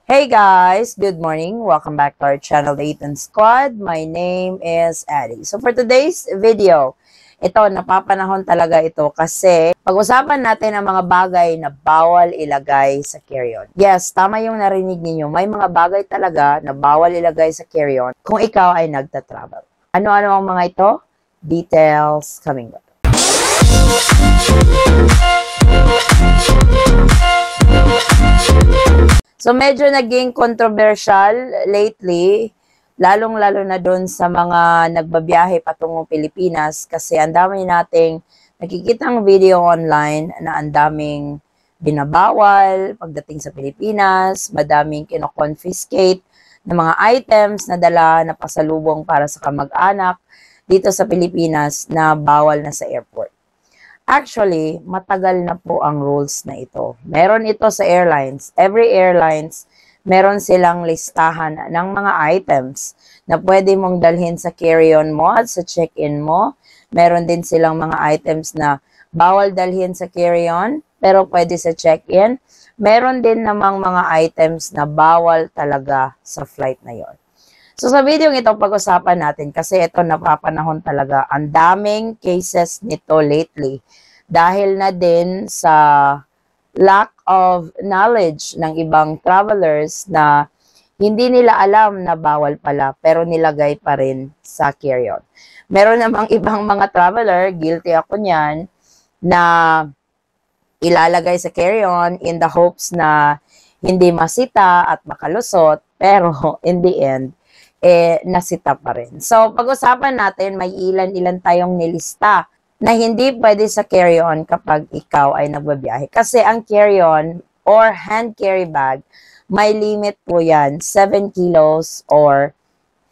Hey guys, good morning. Welcome back to our channel, The Ethan Squad. My name is Addie. So for today's video, ito, napapanahon talaga ito kasi pag-usapan natin ang mga bagay na bawal ilagay sa carry-on. Yes, tama yung narinig ninyo. May mga bagay talaga na bawal ilagay sa carry-on kung ikaw ay nagta-travel. Ano-ano ang mga ito? Details coming up. So medyo naging controversial lately, lalong-lalo na doon sa mga nagbabiyahe patungong Pilipinas kasi ang dami nating nakikitang video online na ang daming binabawal pagdating sa Pilipinas, madaming kino-confiscate ng mga items na dala na pasalubong para sa kamag-anak dito sa Pilipinas na bawal na sa airport. Actually, matagal na po ang rules na ito. Meron ito sa airlines. Every airlines, meron silang listahan ng mga items na pwede mong dalhin sa carry-on mo at sa check-in mo. Meron din silang mga items na bawal dalhin sa carry-on, pero pwede sa check-in. Meron din namang mga items na bawal talaga sa flight na yon. So sa video ito, pag-usapan natin kasi ito napapanahon talaga. Ang daming cases nito lately dahil na din sa lack of knowledge ng ibang travelers na hindi nila alam na bawal pala pero nilagay pa rin sa carry-on. Meron namang ibang mga traveler, guilty ako niyan, na ilalagay sa carry-on in the hopes na hindi masita at makalusot pero in the end, nasita pa rin. So, pag-usapan natin, may ilan-ilan tayong nilista na hindi pwede sa carry-on kapag ikaw ay nagbabiyahe. Kasi ang carry-on or hand carry bag, may limit po yan, 7 kilos or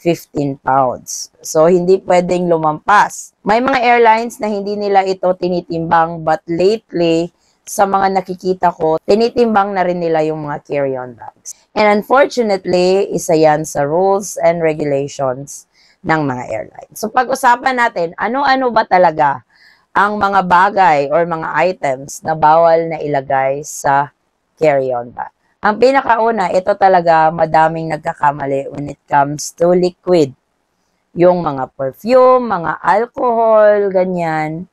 15 pounds. So, hindi pwedeng lumampas. May mga airlines na hindi nila ito tinitimbang but lately, sa mga nakikita ko, tinitimbang na rin nila yung mga carry-on bags. And unfortunately, isa yan sa rules and regulations ng mga airlines. So pag-usapan natin, ano-ano ba talaga ang mga bagay or mga items na bawal na ilagay sa carry-on bag? Ang pinakauna, ito talaga madaming nagkakamali when it comes to liquid. Yung mga perfume, mga alcohol, ganyan.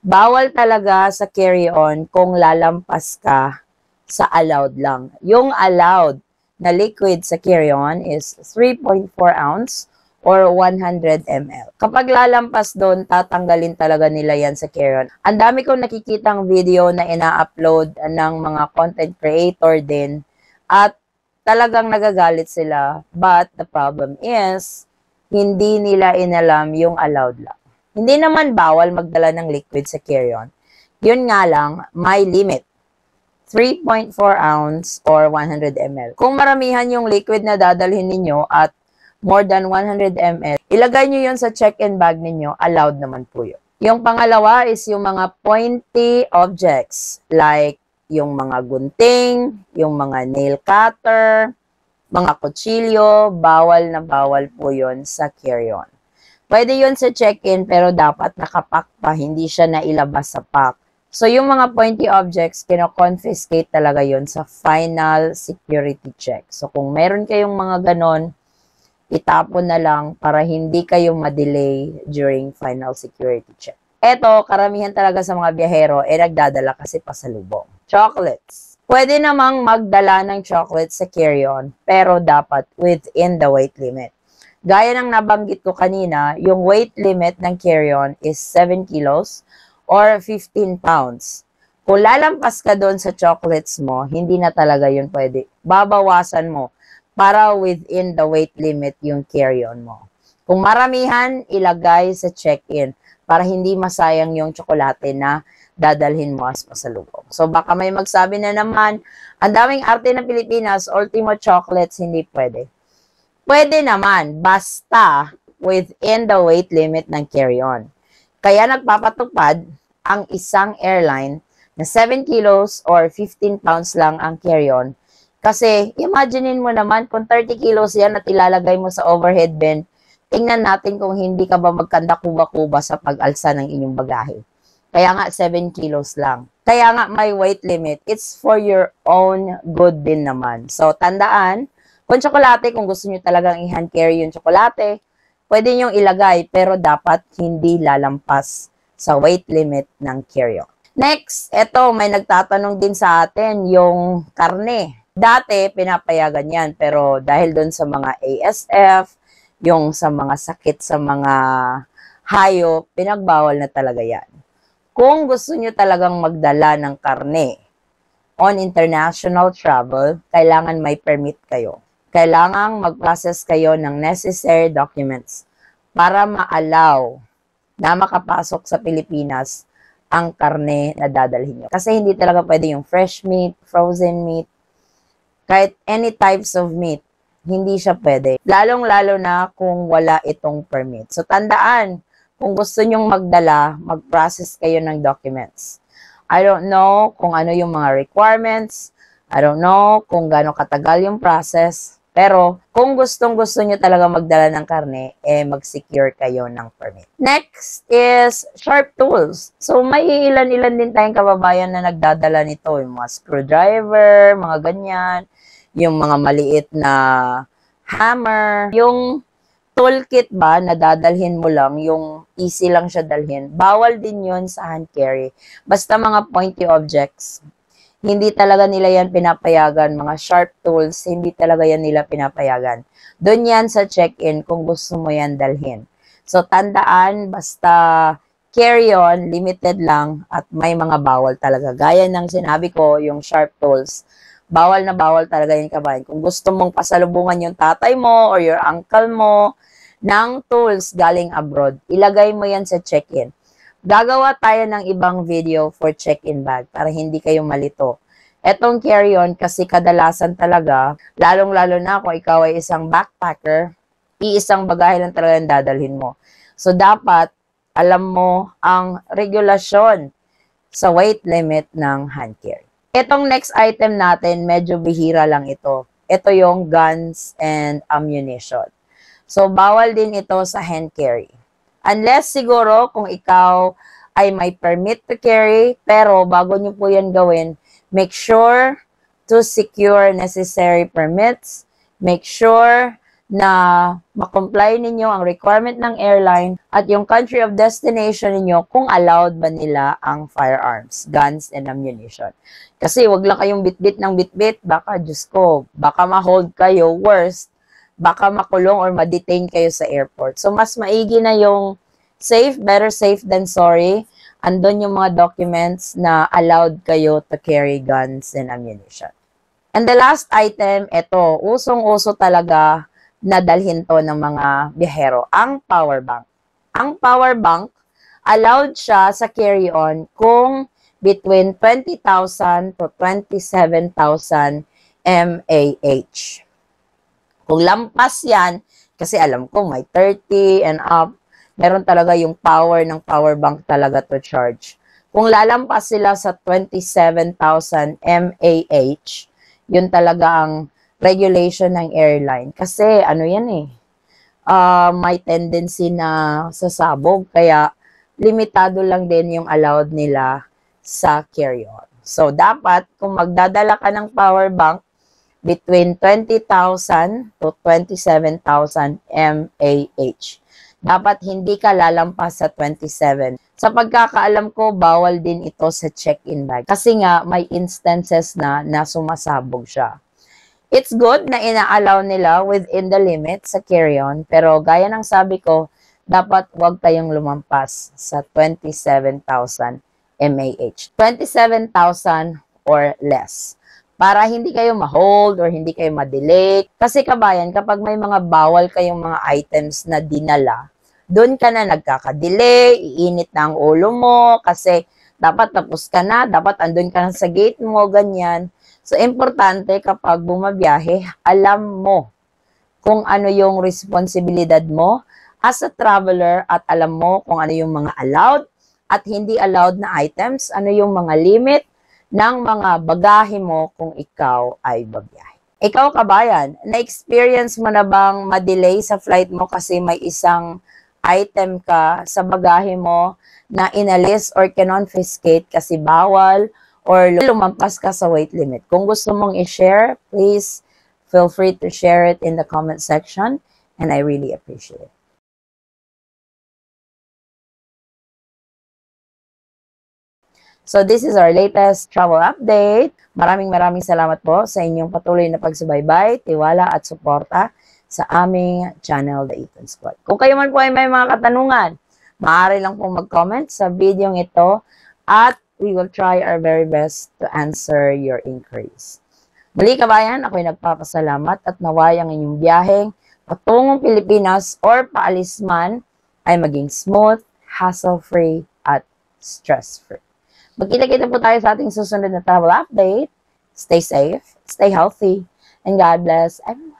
Bawal talaga sa carry-on kung lalampas ka sa allowed lang. Yung allowed na liquid sa carry-on is 3.4 ounce or 100 ml. Kapag lalampas doon, tatanggalin talaga nila yan sa carry-on. Ang dami kong nakikitang video na ina-upload ng mga content creator din at talagang nagagalit sila. But the problem is, hindi nila inalam yung allowed lang. Hindi naman bawal magdala ng liquid sa carry-on. Yun nga lang, may limit. 3.4 ounce or 100 ml. Kung maramihan yung liquid na dadalhin ninyo at more than 100 ml, ilagay nyo yun sa check-in bag ninyo, allowed naman po yun. Yung pangalawa is yung mga pointy objects like yung mga gunting, yung mga nail cutter, mga kutsilyo, bawal na bawal po yun sa carry-on. Pwede yun sa check-in pero dapat nakapack pa, hindi siya nailabas sa pack. So yung mga pointy objects, kino-confiscate talaga yun sa final security check. So kung meron kayong mga ganon, itapon na lang para hindi kayo ma-delay during final security check. Eto, karamihan talaga sa mga biyahero, nagdadala kasi pasalubong. Chocolates. Pwede namang magdala ng chocolates sa carry-on, pero dapat within the weight limit. Gaya ng nabanggit ko kanina, yung weight limit ng carry-on is 7 kilos or 15 pounds. Kung lalampas ka doon sa chocolates mo, hindi na talaga yun pwede. Babawasan mo para within the weight limit yung carry-on mo. Kung maramihan, ilagay sa check-in para hindi masayang yung tsokolate na dadalhin mo as pasalubong. So baka may magsabi na naman, ang daming arte ng Pilipinas, ultimo chocolates, hindi pwede. Pwede naman, basta within the weight limit ng carry-on. Kaya nagpapatupad ang isang airline na 7 kilos or 15 pounds lang ang carry-on. Kasi, imaginein mo naman, kung 30 kilos yan at ilalagay mo sa overhead bin, tingnan natin kung hindi ka ba magkanda kuba-kuba sa pag-alsa ng inyong bagahe. Kaya nga 7 kilos lang. Kaya nga may weight limit. It's for your own good din naman. So, tandaan, kung tsokolate, kung gusto nyo talagang i-hand carry yung tsokolate, pwede nyo ilagay, pero dapat hindi lalampas sa weight limit ng carry-on. Next, eto, may nagtatanong din sa atin, yung karne. Dati, pinapayagan yan, pero dahil doon sa mga ASF, yung sa mga sakit sa mga hayop, pinagbawal na talaga yan. Kung gusto nyo talagang magdala ng karne on international travel, kailangan may permit kayo. Kailangan mag-process kayo ng necessary documents para ma-allow na makapasok sa Pilipinas ang karne na dadalhin nyo. Kasi hindi talaga pwede yung fresh meat, frozen meat, kahit any types of meat, hindi siya pwede. Lalong-lalo na kung wala itong permit. So, tandaan, kung gusto nyong magdala, mag-process kayo ng documents. I don't know kung ano yung mga requirements. I don't know kung gaano katagal yung process. Pero, kung gustong-gusto nyo talaga magdala ng karne, mag-secure kayo ng permit. Next is sharp tools. So, may ilan-ilan din tayong kababayan na nagdadala nito. Yung mga screwdriver, mga ganyan. Yung mga maliit na hammer. Yung toolkit ba na dadalhin mo lang, yung easy lang siya dalhin. Bawal din yun sa hand carry. Basta mga pointy objects. Hindi talaga nila yan pinapayagan. Mga sharp tools, hindi talaga yan nila pinapayagan. Doon yan sa check-in kung gusto mo yan dalhin. So, tandaan, basta carry-on, limited lang, at may mga bawal talaga. Gaya ng sinabi ko, yung sharp tools, bawal na bawal talaga yung kabayan. Kung gusto mong pasalubungan yung tatay mo or your uncle mo ng tools galing abroad, ilagay mo yan sa check-in. Gagawa tayo ng ibang video for check-in bag para hindi kayo malito. Etong carry-on kasi kadalasan talaga, lalong-lalo na kung ikaw ay isang backpacker, iisang bagahe lang talaga yung dadalhin mo. So, dapat alam mo ang regulasyon sa weight limit ng hand carry. Etong next item natin, medyo bihira lang ito. Ito yung guns and ammunition. So, bawal din ito sa hand carry. Unless siguro kung ikaw ay may permit to carry, pero bago nyo po yan gawin, make sure to secure necessary permits. Make sure na makomply ninyo ang requirement ng airline at yung country of destination ninyo kung allowed ba nila ang firearms, guns, and ammunition. Kasi wag lang kayong bitbit ng bitbit, baka, Diyos ko, baka ma-hold kayo, worst, baka makulong or ma-detain kayo sa airport. So, mas maigi na yung safe, better safe than sorry. Andun yung mga documents na allowed kayo to carry guns and ammunition. And the last item, ito, usong-uso talaga na dalhin to ng mga biyahero, ang power bank. Ang power bank, allowed siya sa carry-on kung between 20,000 to 27,000 mAh. Kung lampas yan, kasi alam ko may 30 and up, meron talaga yung power ng power bank talaga to charge. Kung lalampas sila sa 27,000 mAh, yun talaga ang regulation ng airline. Kasi ano yan may tendency na sasabog, kaya limitado lang din yung allowed nila sa carry-on. So, dapat kung magdadala ka ng power bank, between 20,000 to 27,000 mAh. Dapat hindi ka lalampas sa 27. Sa pagkakaalam ko, bawal din ito sa check-in bag. Kasi nga, may instances na sumasabog siya. It's good na ina-allow nila within the limit sa carry-on. Pero gaya ng sabi ko, dapat huwag kayong lumampas sa 27,000 mAh. 27,000 or less. Para hindi kayo ma-hold or hindi kayo ma-delay. Kasi kabayan, kapag may mga bawal kayong mga items na dinala, doon ka na nagkaka-delay, iinit na ang ulo mo, kasi dapat tapos ka na, dapat andun ka na sa gate mo, ganyan. So, importante kapag bumabiyahe, alam mo kung ano yung responsibilidad mo as a traveler at alam mo kung ano yung mga allowed at hindi allowed na items, ano yung mga limit ng mga bagahe mo kung ikaw ay babiyahe. Ikaw, kabayan, na-experience mo na bang ma-delay sa flight mo kasi may isang item ka sa bagahe mo na inalis or kinonfiscate kasi bawal or lumampas ka sa weight limit. Kung gusto mong i-share, please feel free to share it in the comment section and I really appreciate it. So this is our latest travel update. Maraming salamat po sa inyong patuloy na pagsubaybay, tiwala at suporta sa aming channel, The Eaton Squad. Kung kayo man po ay may mga katanungan, maaari lang pong mag-comment sa video ito at we will try our very best to answer your inquiries. Muli kabayan, ako'y nagpapasalamat at naway ang inyong biyaheng patungong Pilipinas or paalis man ay maging smooth, hassle-free at stress-free. Magkita-kita po tayo sa ating susunod na travel update. Stay safe, stay healthy, and God bless everyone.